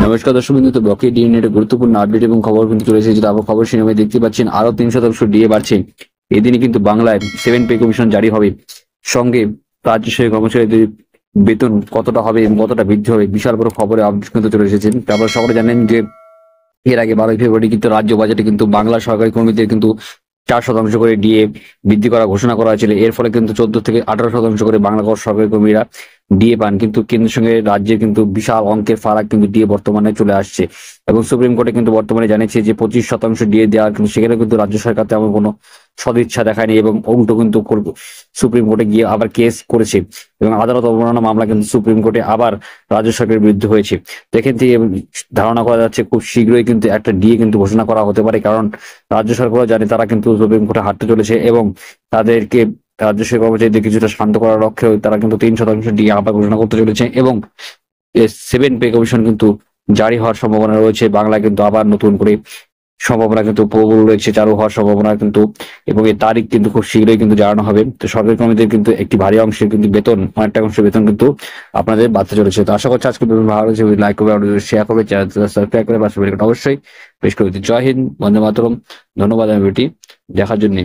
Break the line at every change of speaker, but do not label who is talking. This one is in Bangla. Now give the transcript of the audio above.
নমস্কার দর্শক বন্ধু, তো বকেয়া ডিএ নিয়ে একটা গুরুত্বপূর্ণ আপডেট এবং খবর কিন্তু চলে এসেছে। তারপর খবর সিনেমায় দেখতে পাচ্ছেন আরো 3% ডিএ বাড়ছে। এদিনই কিন্তু বাংলায় 7 পে কমিশন জারি হবে। সঙ্গে রাজ্য সরকারি কর্মচারীদের বেতন কতটা হবে এবং কতটা বৃদ্ধি হবে, বিশাল বড় খবরে আপডেট কিন্তু চলে এসেছে। তারপর সকলে জানেন যে এর আগে 12ই ফেব্রুয়ারি কিন্তু রাজ্য বাজেটে কিন্তু বাংলা সরকারি কর্মীদের কিন্তু 4% করে ডিএ বৃদ্ধি করা ঘোষণা করা হয়েছিল। এর ফলে কিন্তু 14 থেকে 18% করে বাংলা সরকারি কর্মীরা ডিএ পান। কিন্তু কেন্দ্রের সঙ্গে রাজ্যের কিন্তু বিশাল অঙ্কের ফারাক কিন্তু ডিএ বর্তমানে চলে আসছে এবং সুপ্রিম কোর্টে কিন্তু বর্তমানে জানিয়েছে যে 25% ডিএ দেওয়ার, কিন্তু সেখানে কিন্তু রাজ্য সরকার তেমন কোনো সদিচ্ছা দেখায়নি এবং উল্টো কিন্তু সুপ্রিম কোর্টে গিয়ে আবার কেস করেছে এবং আদালত অবমাননা মামলা কিন্তু সুপ্রিম কোর্টে আবার রাজ্য সরকারের বিরুদ্ধে হয়েছে। দেখেন থেকে ধারণা করা যাচ্ছে খুব শীঘ্রই কিন্তু একটা ডিএ কিন্তু ঘোষণা করা হতে পারে, কারণ রাজ্য সরকারও জানে তারা কিন্তু সুপ্রিম কোর্টে হাঁটতে চলেছে এবং তাদেরকে রাজ্য সরকার কর্মচারীদের কিছুটা শান্ত করার লক্ষ্যেও তারা কিন্তু 3% ডিএ আবার ঘোষণা করতে চলেছে এবং 7 পে কমিশন কিন্তু জারি হওয়ার সম্ভাবনা রয়েছে। বাংলায় কিন্তু আবার নতুন করে সম্ভাবনা কিন্তু প্রবল রয়েছে, চালু হওয়ার সম্ভাবনা কিন্তু, এবং এই তারিখ কিন্তু খুব শীঘ্রই কিন্তু জানানো হবে। তো সরকারি কর্মীদের কিন্তু একটি ভারী অংশের কিন্তু বেতন, অনেকটা অংশের বেতন কিন্তু আপনাদের বাড়তে চলেছে। তো আশা করছি আজকে ভালো হয়েছে, লাইক করবে, শেয়ার করবে, চ্যানেল সাবস্ক্রাইব করে পাশে বেল আইকনটা অবশ্যই প্রেস করে দিন। জয় হিন্দ, বন্দে মাতরম। ধন্যবাদ ভিডিওটি দেখার জন্য।